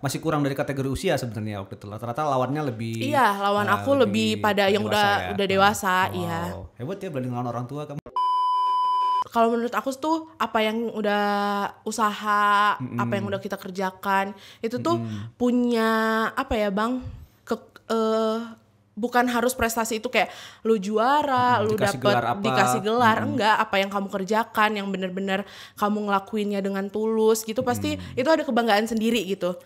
masih kurang dari kategori usia sebenarnya waktu itu. Rata-rata lawannya lebih. Iya, lawan aku lebih pada yang udah dewasa, iya. Hebat ya berani ngelawan orang tua kamu. Kalau menurut aku tuh apa yang udah usaha, apa yang udah kita kerjakan itu tuh punya apa ya Bang? Bukan harus prestasi itu kayak lu juara, lu dikasih gelar, enggak, apa yang kamu kerjakan yang benar-benar kamu ngelakuinnya dengan tulus gitu pasti itu ada kebanggaan sendiri gitu.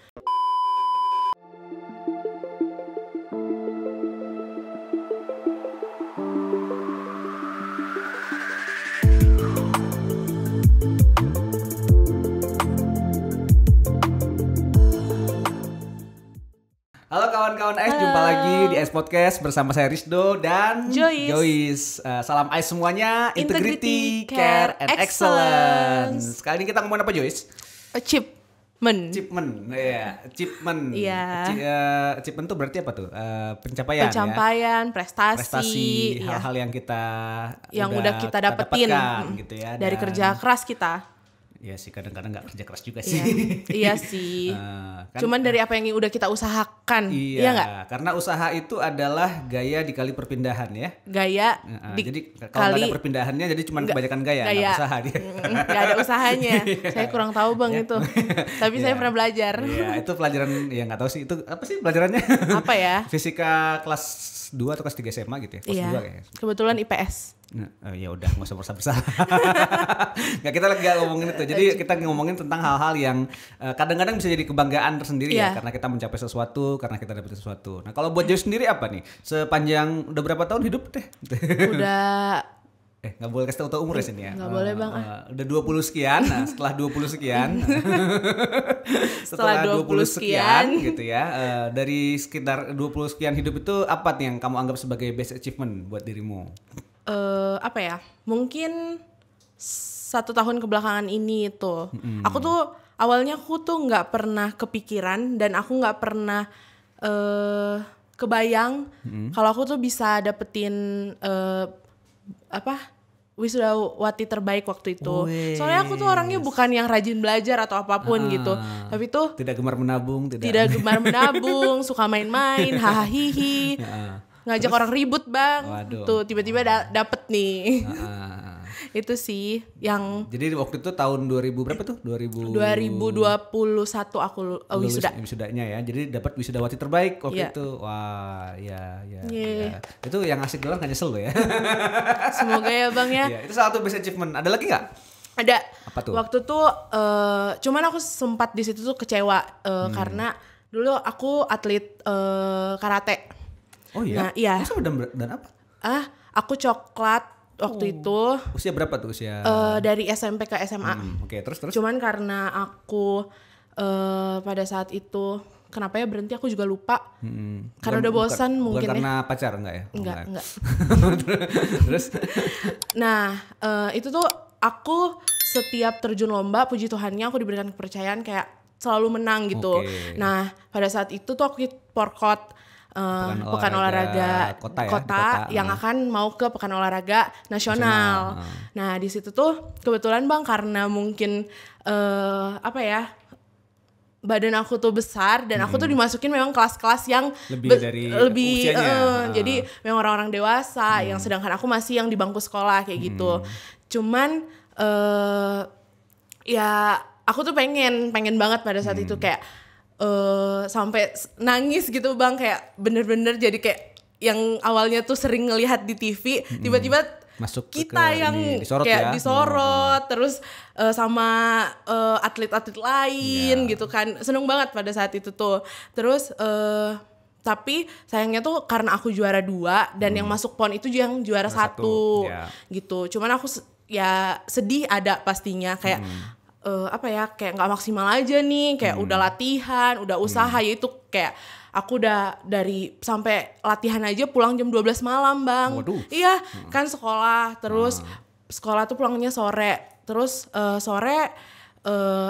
Halo kawan-kawan AIS, jumpa lagi di AIS Podcast bersama saya Rizdo dan Joyce. Salam AIS semuanya, Integrity, Care, and Excellence. Kali ini kita ngomongin apa Joyce? Achievement, ya. Achievement. Iya. Achievement itu berarti apa tuh? Pencapaian, ya? Prestasi, hal-hal yang udah kita dapetin gitu ya. Dari kerja keras kita. Iya sih, kadang-kadang gak kerja keras juga sih. Iya sih. Cuman dari apa yang udah kita usahakan. Iya gak? Karena usaha itu adalah gaya dikali perpindahan ya. Gaya jadi kalau gak ada perpindahannya jadi cuma kebanyakan gaya. Gak usaha dia. Gak ada usahanya. Saya kurang tahu Bang itu. Tapi saya pernah belajar. Iya, itu pelajaran ya gak tahu sih. Itu apa sih pelajarannya? Apa ya? Fisika kelas 2 atau kelas 3 SMA gitu ya. Kelas 2 kayaknya. Kebetulan IPS. Ya udah nggak usah bersalah. Nggak, kita lagi ngomongin itu. Jadi kita ngomongin tentang hal-hal yang kadang-kadang bisa jadi kebanggaan tersendiri ya, karena kita mencapai sesuatu, karena kita dapat sesuatu. Nah kalau buat Joyce sendiri apa nih? Sepanjang udah berapa tahun hidup deh? Udah. Nggak boleh kasih tahu umur ya sini ya. Nggak boleh Bang. Udah 20 sekian. Nah setelah 20 sekian. setelah 20 sekian gitu ya. Dari sekitar 20 sekian hidup itu apa nih yang kamu anggap sebagai best achievement buat dirimu? Apa ya, mungkin 1 tahun kebelakangan ini tuh aku tuh awalnya aku tuh nggak pernah kepikiran dan aku nggak pernah kebayang kalau aku tuh bisa dapetin wisudawati terbaik waktu itu. Soalnya aku tuh orangnya bukan yang rajin belajar atau apapun gitu, tapi tuh tidak gemar menabung, suka main-main, hahaha, ngajak orang ribut Bang. Waduh. Tuh tiba-tiba dapet nih. Itu sih yang. Jadi waktu itu tahun 2000 berapa tuh? 2021 aku wisudanya ya. Jadi dapat wisudawati terbaik waktu itu. Wah, ya. Itu yang asik doang, gak nyesel loh ya. Semoga ya Bang ya. Itu salah satu best achievement. Ada lagi nggak? Ada. Apa tuh? Waktu tuh cuman aku sempat di situ tuh kecewa karena dulu aku atlet karate. Oh iya? Nah, iya. Masa dan apa? Aku coklat waktu itu. Usia berapa tuh usia? Dari SMP ke SMA. Oke, terus? Cuman karena aku pada saat itu kenapa ya berhenti aku juga lupa. Karena udah bosan mungkin bukan karena pacar enggak ya? Enggak. Terus? Nah, itu tuh aku setiap terjun lomba puji Tuhannya aku diberikan kepercayaan kayak selalu menang gitu. Nah, pada saat itu tuh aku porkot pekan olahraga kota yang akan mau ke pekan olahraga nasional. Nah di situ tuh kebetulan Bang karena mungkin badan aku tuh besar dan aku tuh dimasukin memang kelas-kelas yang lebih usianya. Jadi memang orang-orang dewasa yang sedangkan aku masih yang di bangku sekolah kayak gitu. Cuman ya aku tuh pengen banget pada saat itu kayak sampai nangis gitu Bang, kayak bener-bener jadi kayak yang awalnya tuh sering ngelihat di TV tiba-tiba masuk kita yang disorot terus sama atlet-atlet lain gitu kan, seneng banget pada saat itu tuh. Terus tapi sayangnya tuh karena aku juara 2 dan yang masuk PON itu yang juara 1 gitu. Cuman aku ya sedih ada pastinya kayak kayak nggak maksimal aja nih, kayak udah latihan, udah usaha ya itu kayak aku udah dari sampai latihan aja pulang jam 12 malam Bang. Waduh. Iya, kan sekolah terus sekolah tuh pulangnya sore. Terus sore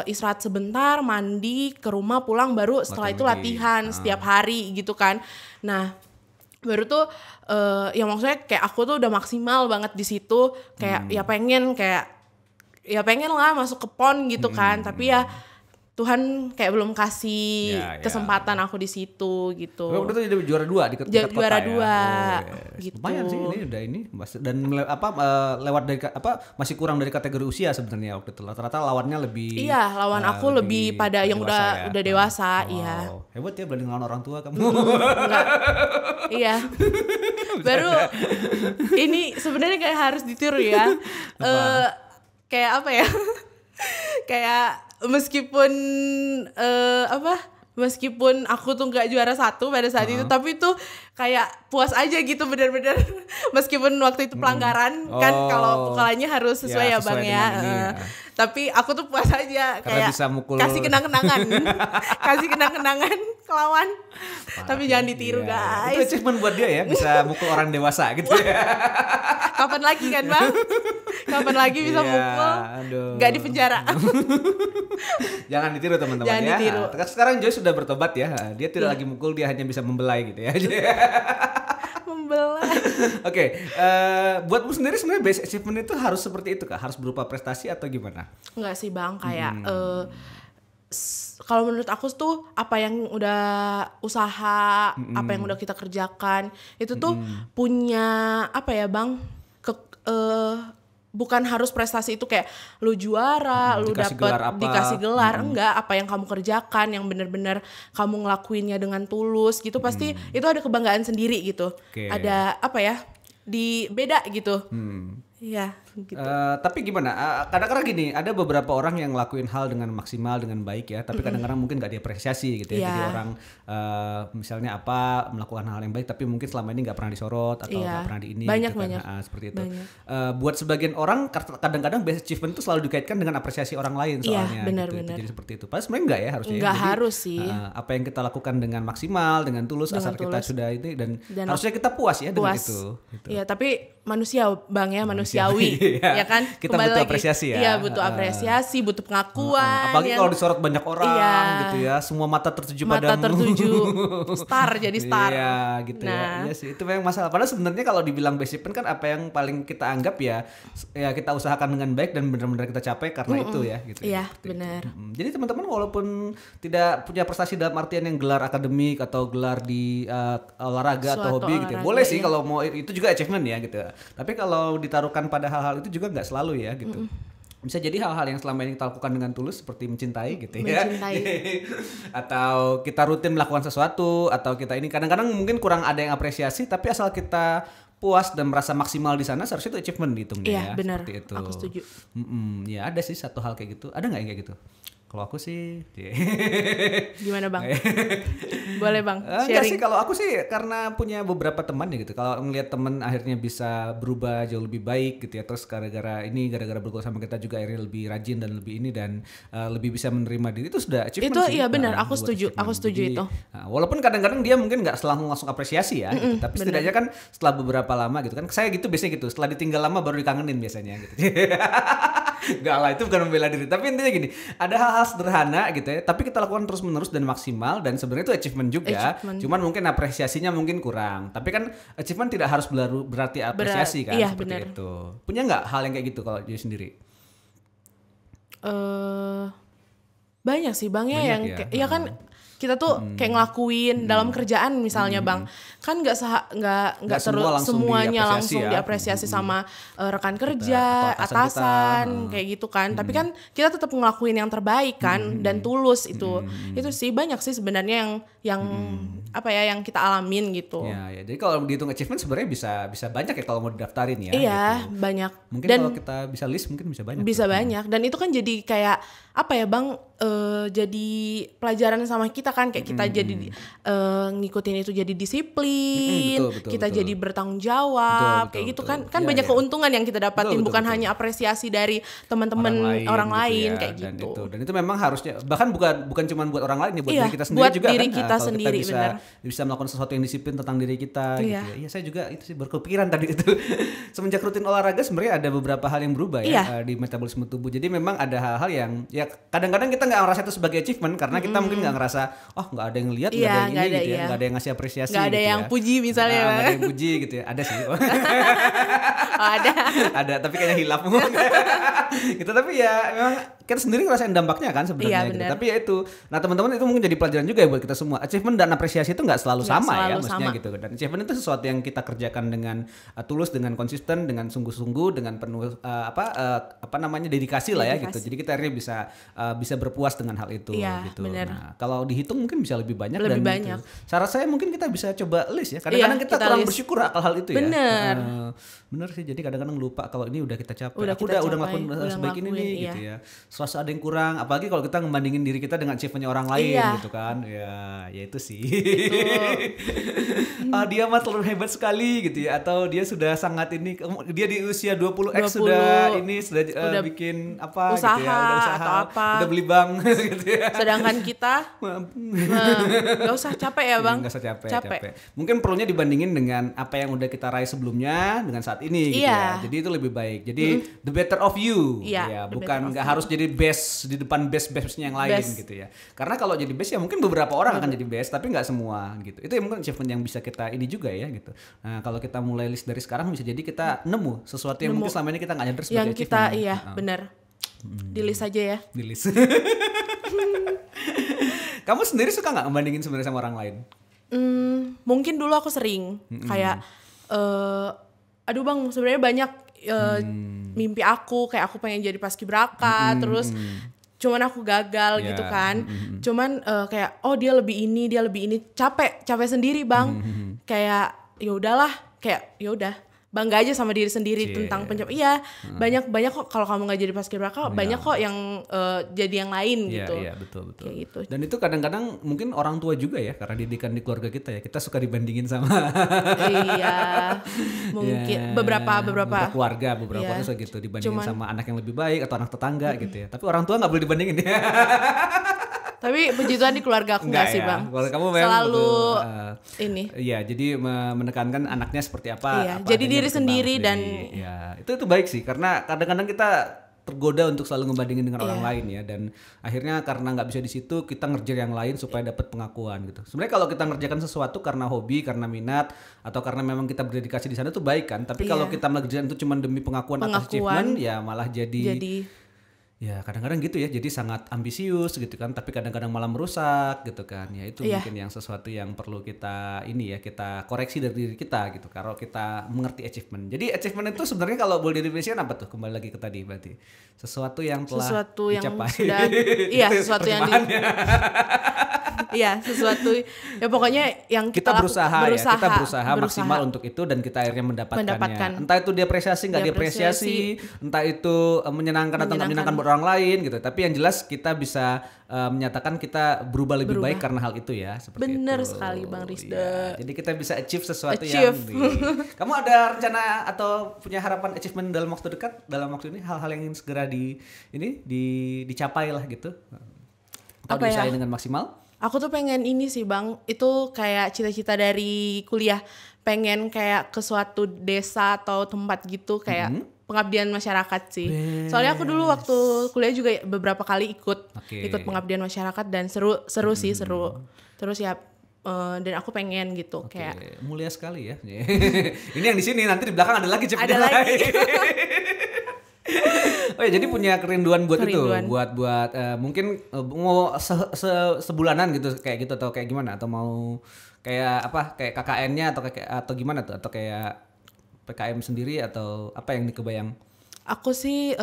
istirahat sebentar, mandi, ke rumah pulang baru setelah itu latihan setiap hari gitu kan. Nah, baru tuh ya maksudnya kayak aku tuh udah maksimal banget di situ, kayak ya pengen lah masuk ke PON gitu kan, tapi ya Tuhan kayak belum kasih kesempatan aku di situ gitu. Udah tuh jadi juara 2 di tingkat kota juara 2 gitu. Lumayan sih ini udah ini dan lewat dari masih kurang dari kategori usia sebenarnya waktu itu. Ternyata lawannya lebih. Iya, lawan aku lebih pada yang udah dewasa, iya. Hebat ya berani ngelawan orang tua kamu. Enggak. Iya. Baru ini sebenarnya kayak harus ditiru ya. Kayak apa ya? Kayak meskipun meskipun aku tuh nggak juara 1 pada saat itu, tapi tuh kayak puas aja gitu bener-bener. Meskipun waktu itu pelanggaran kan, kalau pukulannya harus sesuai ya Bang ya. Tapi aku tuh puas aja kayak bisa mukul. kasih kenang-kenangan ke lawan. Tapi jangan ditiru guys. Itu achievement buat dia ya, bisa mukul orang dewasa gitu ya. Kapan lagi kan Bang? Kapan lagi bisa mukul? Gak di penjara. Jangan ditiru teman-teman. Jangan ditiru. Sekarang Joy sudah bertobat ya. Dia tidak lagi mukul, dia hanya bisa membelai gitu ya. Membelai. Oke, buatmu sendiri sebenarnya best achievement itu harus seperti itu kah? Harus berupa prestasi atau gimana? Enggak sih Bang, kayak kalau menurut aku tuh apa yang udah usaha, apa yang udah kita kerjakan itu tuh punya apa ya Bang? Bukan harus prestasi itu kayak lu juara, lu dapet dikasih gelar, enggak, apa yang kamu kerjakan yang benar-benar kamu ngelakuinnya dengan tulus gitu, pasti itu ada kebanggaan sendiri gitu. Ada apa ya? Beda gitu. Iya, gitu. Tapi gimana? Kadang-kadang gini, ada beberapa orang yang ngelakuin hal dengan maksimal, dengan baik ya, tapi kadang-kadang mungkin nggak diapresiasi gitu ya. Jadi orang misalnya melakukan hal yang baik, tapi mungkin selama ini nggak pernah disorot atau nggak pernah di ini. Banyak, gitu banyak. Kan? Seperti itu. Buat sebagian orang, kadang-kadang best achievement itu selalu dikaitkan dengan apresiasi orang lain soalnya. Benar, gitu. benar. Jadi seperti itu. Padahal sebenarnya nggak ya harusnya. Nggak harus sih. Apa yang kita lakukan dengan maksimal, dengan tulus, asal kita sudah ini dan harusnya kita puas ya dengan itu. Iya, tapi manusia Bang ya, manusiawi ya kan, kita butuh apresiasi ya. Iya, butuh apresiasi, butuh pengakuan. Apalagi kalau disorot banyak orang gitu ya, semua mata tertuju padamu. Mata tertuju, jadi star. Iya gitu ya. Iya sih, itu memang masalah. Padahal sebenarnya kalau dibilang best achievement kan apa yang paling kita anggap ya kita usahakan dengan baik dan benar-benar kita capai karena itu ya gitu. Iya, benar. Jadi teman-teman walaupun tidak punya prestasi dalam artian yang gelar akademik atau gelar di olahraga atau hobi gitu ya, boleh sih kalau mau, itu juga achievement ya gitu. Tapi kalau ditaruhkan pada hal-hal itu juga nggak selalu ya gitu. Bisa jadi hal-hal yang selama ini kita lakukan dengan tulus seperti mencintai gitu ya. Atau kita rutin melakukan sesuatu, atau kita ini kadang-kadang mungkin kurang ada yang apresiasi, tapi asal kita puas dan merasa maksimal di sana, seharusnya itu achievement dihitungnya ya. Iya benar, itu. Aku setuju. Ya ada sih satu hal kayak gitu. Ada nggak yang kayak gitu? Kalau aku sih gimana Bang? Boleh Bang sharing. Enggak sih, kalau aku sih karena punya beberapa teman ya gitu. Kalau ngelihat teman akhirnya bisa berubah jauh lebih baik gitu ya, terus gara-gara bergaul sama kita juga akhirnya lebih rajin dan lebih ini dan lebih bisa menerima diri, itu sudah achievement. Itu sih. Iya benar, aku setuju. Aku setuju. Jadi, itu. Walaupun kadang-kadang dia mungkin nggak selalu langsung apresiasi ya gitu, tapi setidaknya kan setelah beberapa lama gitu kan, saya gitu biasanya gitu, setelah ditinggal lama baru dikangenin biasanya gitu. Enggak lah, itu bukan membela diri, tapi intinya gini, ada hal-hal sederhana gitu ya, tapi kita lakukan terus-menerus dan maksimal, dan sebenarnya itu achievement juga. Cuman mungkin apresiasinya mungkin kurang. Tapi kan achievement tidak harus berarti apresiasi kan, iya, seperti bener. itu. Punya nggak hal yang kayak gitu kalau dia sendiri? Banyak sih Bang ya, yang ya kan kita tuh kayak ngelakuin dalam kerjaan misalnya Bang, kan nggak terus semuanya langsung diapresiasi sama rekan kerja, atasan kayak gitu kan. Tapi kan kita tetap ngelakuin yang terbaik kan, dan tulus itu sih banyak sih sebenarnya yang apa ya yang kita alamin gitu. Ya, jadi kalau dihitung achievement sebenarnya bisa banyak ya kalau mau didaftarin ya. Iya gitu. Banyak. Mungkin kalau kita bisa list mungkin bisa banyak. Bisa banyak, dan itu kan jadi kayak apa ya Bang, jadi pelajaran sama kita kan, kayak kita jadi ngikutin itu jadi disiplin, kita jadi bertanggung jawab, kayak gitu kan ya, banyak keuntungan yang kita dapatin, bukan hanya apresiasi dari teman-teman orang lain kayak gitu. Dan itu memang harusnya, bahkan bukan cuma buat orang lain ya, buat diri kita sendiri buat juga diri kan. Kita sendiri, kita bisa melakukan sesuatu yang disiplin tentang diri kita gitu ya. Iya, saya juga itu sih berkepikiran tadi itu. Semenjak rutin olahraga sebenarnya ada beberapa hal yang berubah ya di metabolisme tubuh. Jadi memang ada hal-hal yang ya kadang-kadang kita nggak ngerasa itu sebagai achievement karena kita mungkin nggak ngerasa nggak ada yang lihat, nggak ada yang ini gitu ya, nggak ada yang ngasih apresiasi, nggak ada gitu yang puji misalnya, nggak ada yang puji gitu ya. Ada sih. Ada tapi kayaknya hilaf gitu. Tapi ya memang kita sendiri ngerasain dampaknya kan sebenarnya gitu. Tapi ya itu, nah teman-teman itu mungkin jadi pelajaran juga ya buat kita semua. Achievement dan apresiasi itu nggak selalu sama ya, maksudnya gitu. Dan achievement itu sesuatu yang kita kerjakan dengan tulus, dengan konsisten, dengan sungguh-sungguh, dengan penuh dedikasi lah ya gitu. Jadi kita akhirnya bisa berpuas dengan hal itu gitu. Nah, kalau dihitung mungkin bisa lebih banyak. Gitu. Saran saya mungkin kita bisa coba list ya. Kadang-kadang kita kurang bersyukur akan hal itu ya. Bener sih. Jadi kadang-kadang lupa kalau ini udah kita capai. Aku udah ngelakuin sebaik ini nih gitu ya. Serasa ada yang kurang. Apalagi kalau kita ngebandingin diri kita dengan achievementnya orang lain gitu kan. Ya itu sih. Dia mah terlalu hebat sekali gitu ya. Atau dia sudah sangat ini. Dia di usia 20x sudah bikin apa usaha, gitu ya. Udah usaha atau apa. Udah beli bank gitu ya. Sedangkan kita gak usah capek ya bang. Gak usah capek. Mungkin perlunya dibandingin dengan apa yang udah kita raih sebelumnya dengan saat ini gitu ya. Jadi itu lebih baik. Jadi the better of you ya, bukan nggak harus jadi best di depan bestnya yang lain gitu ya. Karena kalau jadi best ya mungkin beberapa orang akan jadi best, tapi nggak semua gitu. Itu mungkin achievement yang bisa kita ini juga ya gitu. Nah kalau kita mulai list dari sekarang bisa jadi kita nemu sesuatu yang mungkin selama ini kita nggak nyadar sebagai yang kita achievement. Benar. Di list aja ya. Di list. Kamu sendiri suka nggak ngebandingin sebenarnya sama orang lain? Mungkin dulu aku sering kayak aduh bang sebenarnya banyak mimpi aku, kayak aku pengen jadi paskibraka, terus cuman aku gagal gitu kan. Cuman kayak dia lebih ini capek sendiri bang. Kayak ya udahlah, kayak ya udah bangga aja sama diri sendiri tentang pencapaian. Banyak kok kalau kamu nggak jadi paskibraka, banyak kok yang jadi yang lain gitu. Iya betul. Kayak gitu. Dan itu kadang-kadang mungkin orang tua juga ya, karena didikan di keluarga kita ya, kita suka dibandingin sama. Iya, mungkin beberapa keluarga tuh gitu dibandingin sama anak yang lebih baik atau anak tetangga gitu ya. Tapi orang tua nggak boleh dibandingin ya. Tapi puji Tuhan di keluarga aku enggak sih bang. Kalau kamu selalu ini. Iya, jadi menekankan anaknya seperti apa. Iya, jadi diri sendiri dan. Ya, itu baik sih, karena kadang-kadang kita tergoda untuk selalu ngebandingin dengan orang lain ya, dan akhirnya karena nggak bisa di situ kita ngerjain yang lain supaya dapat pengakuan gitu. Sebenarnya kalau kita ngerjakan sesuatu karena hobi, karena minat, atau karena memang kita berdedikasi di sana itu baik kan. Tapi kalau kita mengerjakan itu cuma demi pengakuan atas achievement, ya malah jadi ya kadang-kadang gitu ya, jadi sangat ambisius gitu kan, tapi kadang-kadang malah merusak gitu kan. Ya itu mungkin yang sesuatu yang perlu kita kita koreksi dari diri kita gitu, kalau kita mengerti achievement. Jadi achievement itu sebenarnya kalau boleh didefinisikan apa tuh? Kembali lagi ke tadi berarti sesuatu yang telah dicapai. Sesuatu yang sesuatu ya pokoknya yang kita berusaha maksimal untuk itu, dan kita akhirnya mendapatkannya. Entah itu diapresiasi nggak diapresiasi, entah itu menyenangkan atau nggak menyenangkan buat orang lain gitu. Tapi yang jelas kita bisa menyatakan kita berubah lebih baik karena hal itu ya. Bener sekali Bang Rizda. Ya, jadi kita bisa achieve sesuatu yang kamu ada rencana atau punya harapan achievement dalam waktu dekat, dalam waktu ini, hal-hal yang ingin segera dicapai lah gitu, atau diusahain dengan maksimal? Aku tuh pengen ini sih Bang, itu kayak cita-cita dari kuliah, pengen kayak ke suatu desa atau tempat gitu, kayak pengabdian masyarakat sih. Soalnya aku dulu waktu kuliah juga beberapa kali ikut pengabdian masyarakat, dan seru. Terus ya dan aku pengen gitu kayak mulia sekali ya. Ini yang di sini, nanti di belakang ada lagi ada lagi. Oh ya, jadi punya kerinduan buat itu, buat mungkin mau sebulanan gitu kayak gitu, atau kayak gimana, atau mau kayak apa, kayak KKN-nya atau gimana tuh, atau kayak PKM sendiri, atau apa yang dikebayang? Aku sih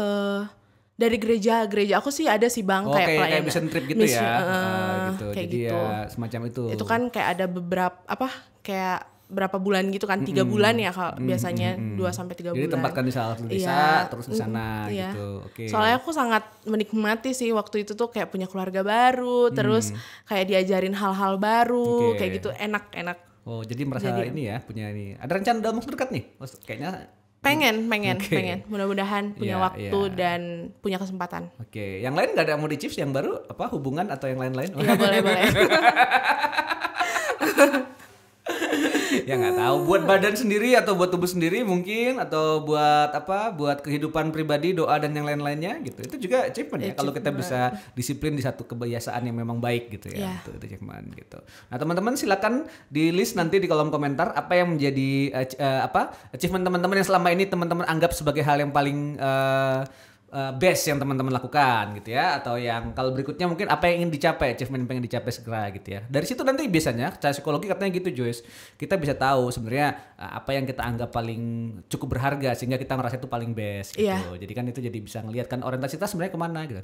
dari gereja aku sih ada sih Bang, kayak mission trip gitu ya. Gitu. Kayak jadi gitu. Ya semacam itu. Itu kan kayak ada beberapa kayak berapa bulan gitu kan, 3 bulan ya kalau biasanya 2-3 bulan. Jadi tempatkan di salah satu desa, terus di sana gitu. Soalnya aku sangat menikmati sih waktu itu tuh, kayak punya keluarga baru, terus kayak diajarin hal-hal baru, kayak gitu, enak. Oh, jadi merasa ini ya, punya ini. Ada rencana dalam waktu dekat nih? Kayaknya pengen. Mudah-mudahan punya waktu dan punya kesempatan. Yang lain nggak ada mau di chips yang baru, apa hubungan atau yang lain-lain? Iya, boleh. Ya nggak tahu, buat badan sendiri atau buat tubuh sendiri mungkin, atau buat kehidupan pribadi, doa dan yang lain-lainnya gitu. Itu juga achievement ya, kalau kita bisa disiplin di satu kebiasaan yang memang baik gitu ya. Itu achievement gitu. Nah teman-teman silakan di list nanti di kolom komentar apa yang menjadi achievement teman-teman yang selama ini teman-teman anggap sebagai hal yang paling best yang teman-teman lakukan gitu ya, atau yang kalau berikutnya mungkin apa yang ingin dicapai, achievement yang pengen dicapai segera gitu ya. Dari situ nanti biasanya secara psikologi katanya gitu Joyce, kita bisa tahu sebenarnya apa yang kita anggap paling cukup berharga sehingga kita merasa itu paling best gitu. Jadi kan itu jadi bisa ngelihat kan orientasi kita sebenarnya kemana gitu.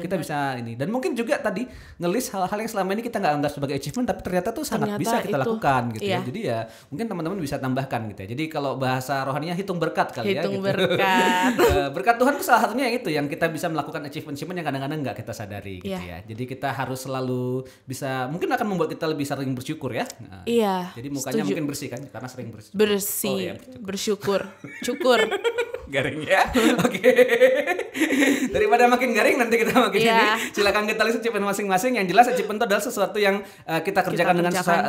Kita bisa ini, dan mungkin juga tadi ngelis hal-hal yang selama ini kita nggak anggap sebagai achievement tapi ternyata tuh sangat bisa kita lakukan gitu ya. Jadi ya mungkin teman-teman bisa tambahkan gitu ya. Jadi kalau bahasa rohaninya hitung berkat kali ya. Hitung berkat. Berkat Tuhan itu salah satunya itu yang kita bisa melakukan achievement yang kadang-kadang nggak kita sadari gitu ya. Jadi kita harus selalu bisa, mungkin akan membuat kita lebih sering bersyukur ya. Jadi mukanya mungkin bersih kan karena sering bersyukur. Bersih, bersyukur, cukur. Garing ya. Oke. Daripada makin garing nanti kita makin ini. Silakan kita lihat achievement masing-masing. Yang jelas achievement itu adalah sesuatu yang kita kerjakan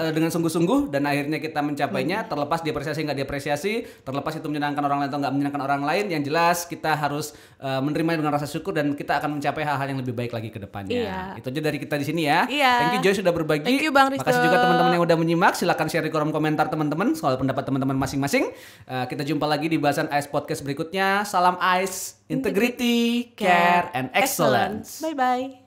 dengan sungguh-sungguh dan akhirnya kita mencapainya, terlepas diapresiasi nggak diapresiasi, terlepas itu menyenangkan orang lain atau nggak menyenangkan orang lain. Yang jelas kita harus menerima dengan rasa syukur dan kita akan mencapai hal-hal yang lebih baik lagi ke depannya. Itu aja dari kita di sini ya. Thank you Joy sudah berbagi. Thank you Bang Risto. Makasih juga teman-teman yang udah menyimak. Silakan share di kolom komentar teman-teman soal pendapat teman-teman masing-masing. Kita jumpa lagi di bahasan AIS Podcast berikutnya. Salam AIS, integrity, care, and excellence. Bye-bye.